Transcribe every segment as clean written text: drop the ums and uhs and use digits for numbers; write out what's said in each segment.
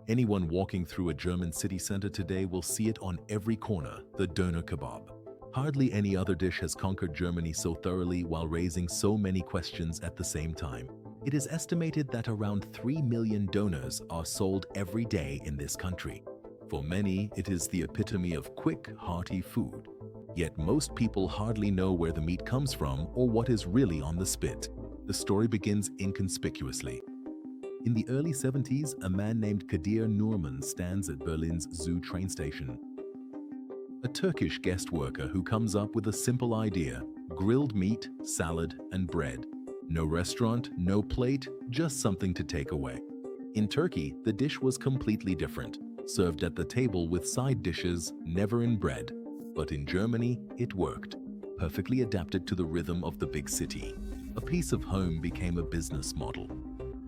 Anyone walking through a German city center today will see it on every corner, the Doner Kebab. Hardly any other dish has conquered Germany so thoroughly while raising so many questions at the same time. It is estimated that around 3 million doners are sold every day in this country. For many, it is the epitome of quick, hearty food. Yet most people hardly know where the meat comes from or what is really on the spit. The story begins inconspicuously. In the early 70s, a man named Kadir Nurman stands at Berlin's Zoo train station. A Turkish guest worker who comes up with a simple idea: grilled meat, salad, and bread. No restaurant, no plate, just something to take away. In Turkey, the dish was completely different, served at the table with side dishes, never in bread. But in Germany, it worked, perfectly adapted to the rhythm of the big city. A piece of home became a business model.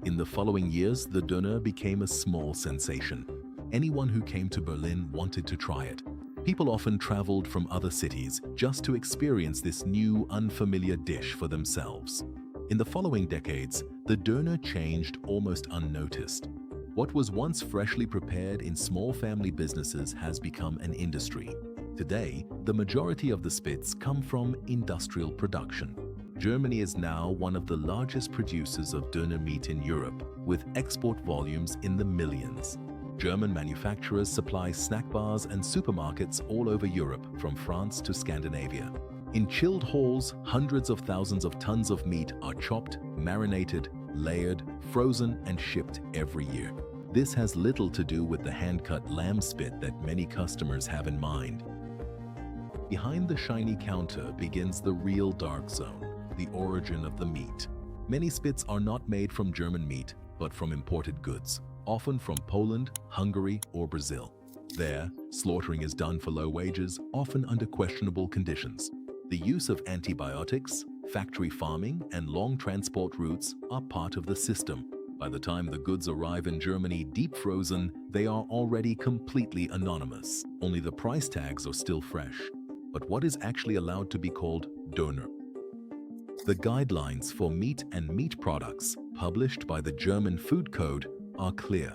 In the following years, the doner became a small sensation. Anyone who came to Berlin wanted to try it. People often traveled from other cities just to experience this new, unfamiliar dish for themselves. In the following decades, the doner changed almost unnoticed. What was once freshly prepared in small family businesses has become an industry. Today, the majority of the spits come from industrial production. Germany is now one of the largest producers of doner meat in Europe, with export volumes in the millions. German manufacturers supply snack bars and supermarkets all over Europe, from France to Scandinavia. In chilled halls, hundreds of thousands of tons of meat are chopped, marinated, layered, frozen, and shipped every year. This has little to do with the hand-cut lamb spit that many customers have in mind. Behind the shiny counter begins the real dark zone, the origin of the meat. Many spits are not made from German meat, but from imported goods, often from Poland, Hungary, or Brazil. There, slaughtering is done for low wages, often under questionable conditions. The use of antibiotics, factory farming, and long transport routes are part of the system. By the time the goods arrive in Germany deep frozen, they are already completely anonymous. Only the price tags are still fresh. But what is actually allowed to be called doner? The guidelines for meat and meat products, published by the German Food Code, are clear.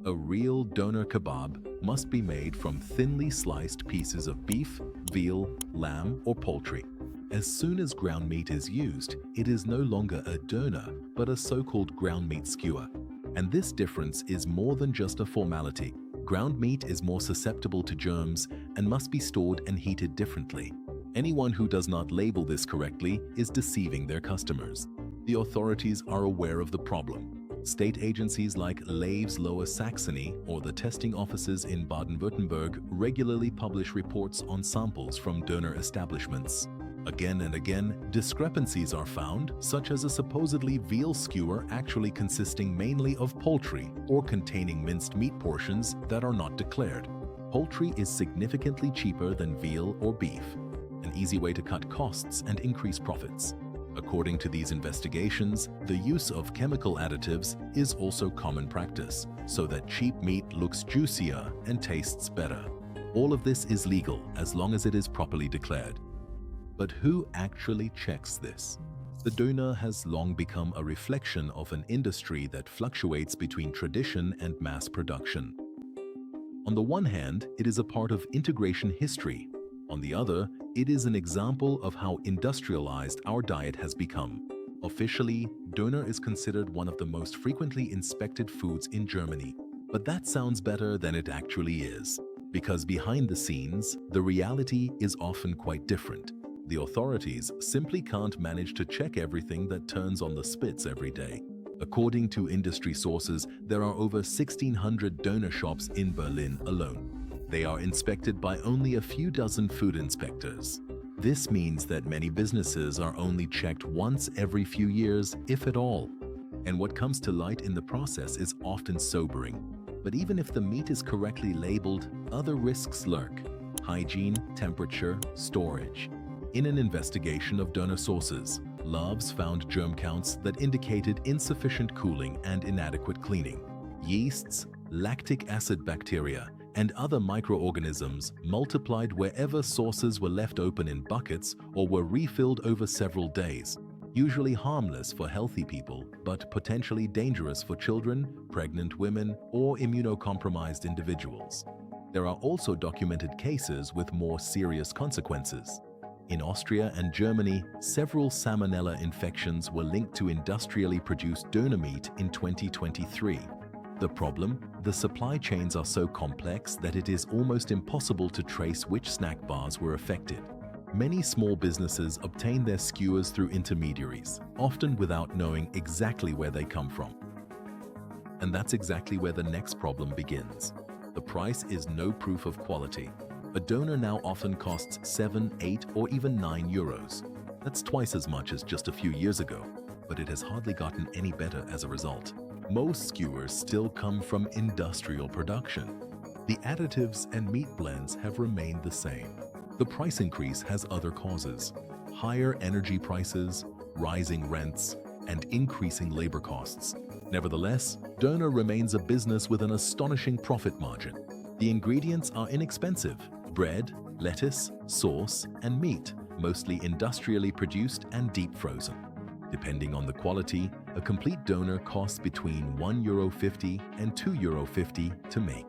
A real doner kebab must be made from thinly sliced pieces of beef, veal, lamb, or poultry. As soon as ground meat is used, it is no longer a doner, but a so-called ground meat skewer. And this difference is more than just a formality. Ground meat is more susceptible to germs and must be stored and heated differently. Anyone who does not label this correctly is deceiving their customers. The authorities are aware of the problem. State agencies like Laves Lower Saxony or the testing offices in Baden-Württemberg regularly publish reports on samples from doner establishments. Again and again, discrepancies are found, such as a supposedly veal skewer actually consisting mainly of poultry or containing minced meat portions that are not declared. Poultry is significantly cheaper than veal or beef, an easy way to cut costs and increase profits. According to these investigations, the use of chemical additives is also common practice, so that cheap meat looks juicier and tastes better. All of this is legal as long as it is properly declared. But who actually checks this? The doner has long become a reflection of an industry that fluctuates between tradition and mass production. On the one hand, it is a part of integration history. On the other, it is an example of how industrialized our diet has become. Officially, doner is considered one of the most frequently inspected foods in Germany. But that sounds better than it actually is, because behind the scenes, the reality is often quite different. The authorities simply can't manage to check everything that turns on the spits every day. According to industry sources, there are over 1,600 doner shops in Berlin alone. They are inspected by only a few dozen food inspectors. This means that many businesses are only checked once every few years, if at all. And what comes to light in the process is often sobering. But even if the meat is correctly labeled, other risks lurk: hygiene, temperature, storage. In an investigation of doner sources, Loves found germ counts that indicated insufficient cooling and inadequate cleaning. Yeasts, lactic acid bacteria, and other microorganisms multiplied wherever sauces were left open in buckets or were refilled over several days. usually harmless for healthy people but potentially dangerous for children, pregnant women, or immunocompromised individuals. There are also documented cases with more serious consequences. In Austria and Germany, several salmonella infections were linked to industrially produced doner meat in 2023. The problem? The supply chains are so complex that it is almost impossible to trace which snack bars were affected. Many small businesses obtain their skewers through intermediaries, often without knowing exactly where they come from. And that's exactly where the next problem begins. The price is no proof of quality. A doner now often costs 7, 8, or even 9 euros. That's twice as much as just a few years ago, but it has hardly gotten any better as a result. Most skewers still come from industrial production. The additives and meat blends have remained the same. The price increase has other causes: higher energy prices, rising rents, and increasing labor costs. Nevertheless, doner remains a business with an astonishing profit margin. The ingredients are inexpensive: bread, lettuce, sauce, and meat, mostly industrially produced and deep frozen. Depending on the quality, a complete doner costs between €1.50 and €2.50 to make.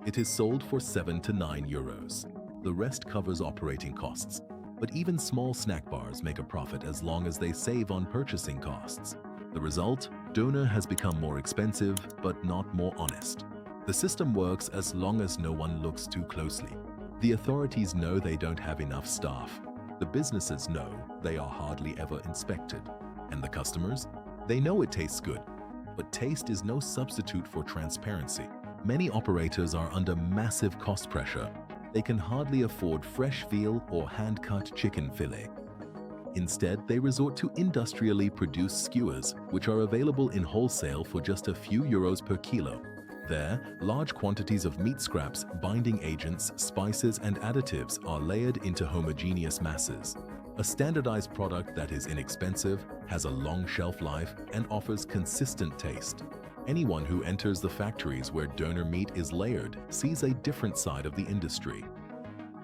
It is sold for 7 to 9 euros. The rest covers operating costs. But even small snack bars make a profit as long as they save on purchasing costs. The result? Doner has become more expensive, but not more honest. The system works as long as no one looks too closely. The authorities know they don't have enough staff. The businesses know they are hardly ever inspected. And the customers? They know it tastes good. But taste is no substitute for transparency. Many operators are under massive cost pressure. They can hardly afford fresh veal or hand-cut chicken fillet. Instead, they resort to industrially produced skewers, which are available in wholesale for just a few euros per kilo. There, large quantities of meat scraps, binding agents, spices, and additives are layered into homogeneous masses. A standardized product that is inexpensive, has a long shelf life, and offers consistent taste. Anyone who enters the factories where doner meat is layered sees a different side of the industry.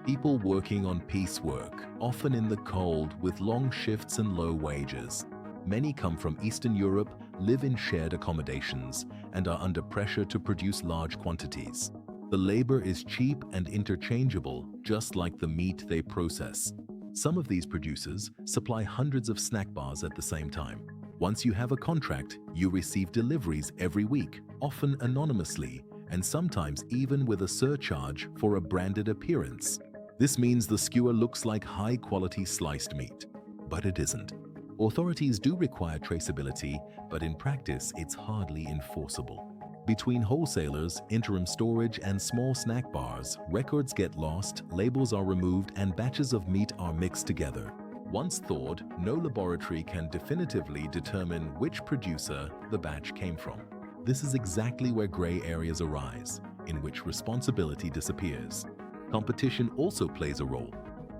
People working on piecework, often in the cold with long shifts and low wages. Many come from Eastern Europe, live in shared accommodations, and are under pressure to produce large quantities. The labor is cheap and interchangeable, just like the meat they process. Some of these producers supply hundreds of snack bars at the same time. Once you have a contract, you receive deliveries every week, often anonymously, and sometimes even with a surcharge for a branded appearance. This means the skewer looks like high-quality sliced meat, but it isn't. Authorities do require traceability, but in practice, it's hardly enforceable. Between wholesalers, interim storage, and small snack bars, records get lost, labels are removed, and batches of meat are mixed together. Once thawed, no laboratory can definitively determine which producer the batch came from. This is exactly where gray areas arise, in which responsibility disappears. Competition also plays a role.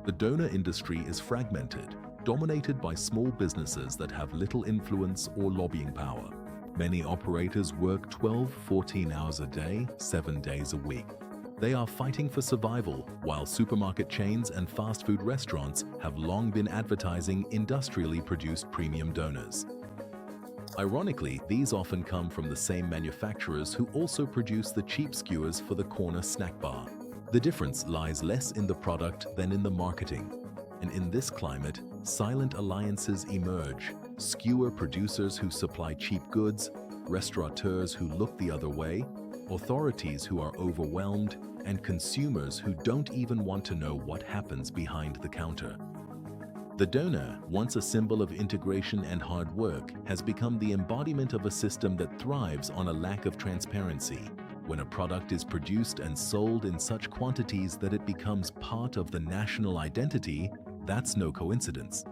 The doner industry is fragmented, dominated by small businesses that have little influence or lobbying power. Many operators work 12-14 hours a day, 7 days a week. They are fighting for survival, while supermarket chains and fast food restaurants have long been advertising industrially produced premium doners. Ironically, these often come from the same manufacturers who also produce the cheap skewers for the corner snack bar. The difference lies less in the product than in the marketing. And in this climate, silent alliances emerge: skewer producers who supply cheap goods, restaurateurs who look the other way, authorities who are overwhelmed, and consumers who don't even want to know what happens behind the counter. The doner, once a symbol of integration and hard work, has become the embodiment of a system that thrives on a lack of transparency. When a product is produced and sold in such quantities that it becomes part of the national identity, that's no coincidence.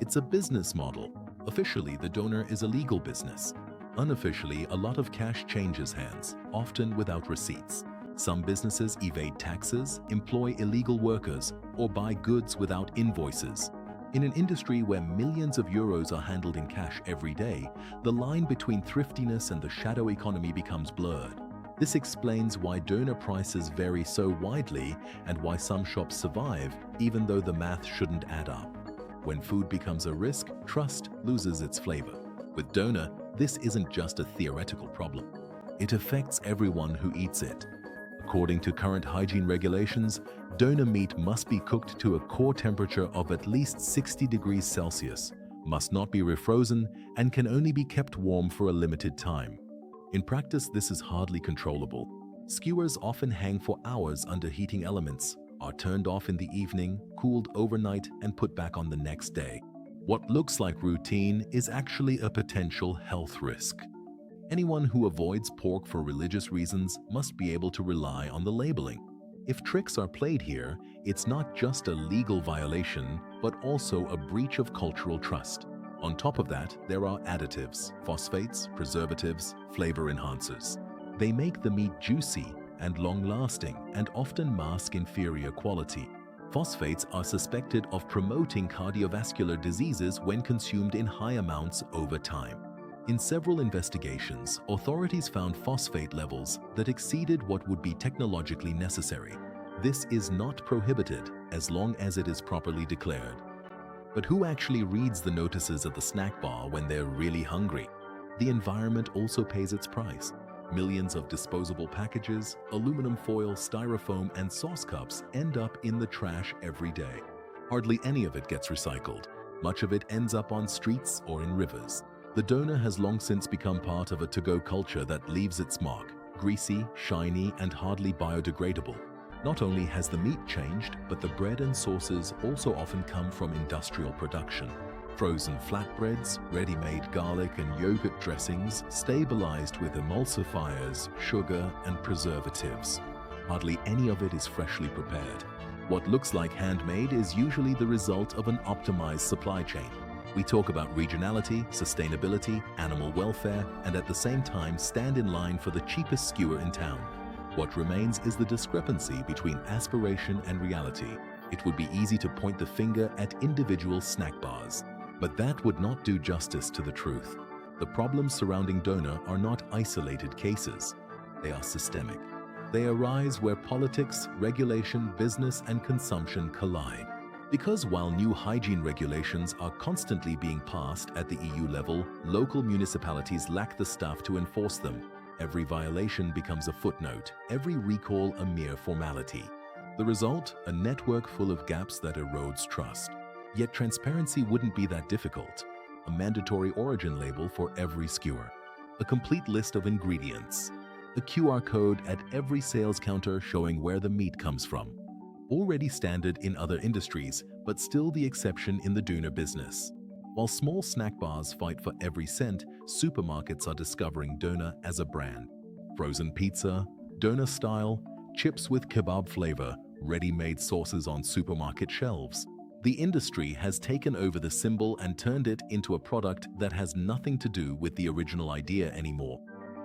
It's a business model. Officially, the doner is a legal business. Unofficially, a lot of cash changes hands, often without receipts. Some businesses evade taxes, employ illegal workers, or buy goods without invoices. In an industry where millions of euros are handled in cash every day, the line between thriftiness and the shadow economy becomes blurred. This explains why doner prices vary so widely and why some shops survive, even though the math shouldn't add up. When food becomes a risk, trust loses its flavor. With doner, this isn't just a theoretical problem. It affects everyone who eats it. According to current hygiene regulations, doner meat must be cooked to a core temperature of at least 60 degrees Celsius, must not be refrozen, and can only be kept warm for a limited time. In practice, this is hardly controllable. Skewers often hang for hours under heating elements, are turned off in the evening, cooled overnight, and put back on the next day. What looks like routine is actually a potential health risk. Anyone who avoids pork for religious reasons must be able to rely on the labeling. If tricks are played here, it's not just a legal violation, but also a breach of cultural trust. On top of that, there are additives, phosphates, preservatives, flavor enhancers. They make the meat juicy and long-lasting and often mask inferior quality. Phosphates are suspected of promoting cardiovascular diseases when consumed in high amounts over time. In several investigations, authorities found phosphate levels that exceeded what would be technologically necessary. This is not prohibited as long as it is properly declared. But who actually reads the notices at the snack bar when they're really hungry? The environment also pays its price. Millions of disposable packages, aluminum foil, styrofoam, and sauce cups end up in the trash every day. Hardly any of it gets recycled. Much of it ends up on streets or in rivers. The doner has long since become part of a to-go culture that leaves its mark, greasy, shiny, and hardly biodegradable. Not only has the meat changed, but the bread and sauces also often come from industrial production. Frozen flatbreads, ready-made garlic and yogurt dressings, stabilized with emulsifiers, sugar, and preservatives. Hardly any of it is freshly prepared. What looks like handmade is usually the result of an optimized supply chain. We talk about regionality, sustainability, animal welfare, and at the same time stand in line for the cheapest skewer in town. What remains is the discrepancy between aspiration and reality. It would be easy to point the finger at individual snack bars, but that would not do justice to the truth. The problems surrounding doner are not isolated cases. They are systemic. They arise where politics, regulation, business, and consumption collide. Because while new hygiene regulations are constantly being passed at the EU level, local municipalities lack the staff to enforce them. Every violation becomes a footnote, every recall a mere formality. The result? A network full of gaps that erodes trust. Yet transparency wouldn't be that difficult. A mandatory origin label for every skewer. A complete list of ingredients. A QR code at every sales counter showing where the meat comes from. Already standard in other industries, but still the exception in the doner business. While small snack bars fight for every cent, supermarkets are discovering doner as a brand. Frozen pizza, doner style, chips with kebab flavor, ready-made sauces on supermarket shelves. The industry has taken over the symbol and turned it into a product that has nothing to do with the original idea anymore.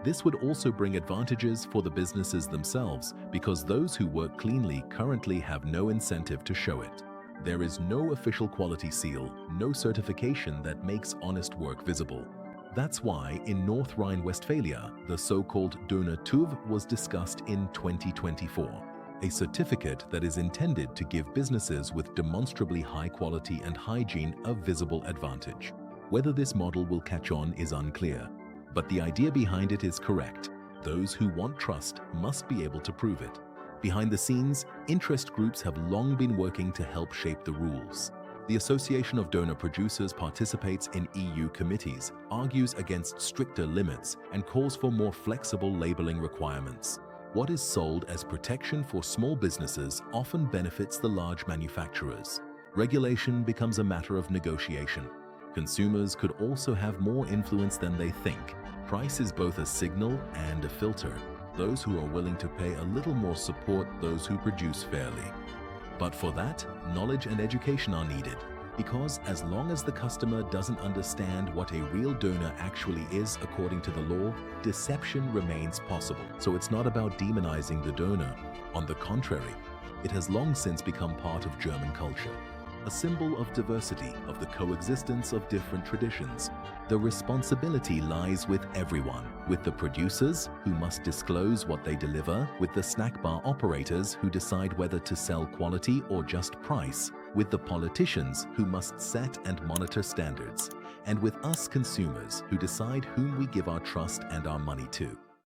This would also bring advantages for the businesses themselves because those who work cleanly currently have no incentive to show it. There is no official quality seal, no certification that makes honest work visible. That's why in North Rhine-Westphalia, the so-called Doner TÜV was discussed in 2024, a certificate that is intended to give businesses with demonstrably high quality and hygiene a visible advantage. Whether this model will catch on is unclear, but the idea behind it is correct. Those who want trust must be able to prove it. Behind the scenes, interest groups have long been working to help shape the rules. The Association of Doner Producers participates in EU committees, argues against stricter limits, and calls for more flexible labeling requirements. What is sold as protection for small businesses often benefits the large manufacturers. Regulation becomes a matter of negotiation. Consumers could also have more influence than they think. Price is both a signal and a filter. Those who are willing to pay a little more support those who produce fairly. But for that, knowledge and education are needed, because as long as the customer doesn't understand what a real doner actually is according to the law, deception remains possible. So it's not about demonizing the doner. On the contrary, it has long since become part of German culture. A symbol of diversity, of the coexistence of different traditions. The responsibility lies with everyone, with the producers, who must disclose what they deliver, with the snack bar operators, who decide whether to sell quality or just price, with the politicians who must set and monitor standards, and with us consumers who decide whom we give our trust and our money to.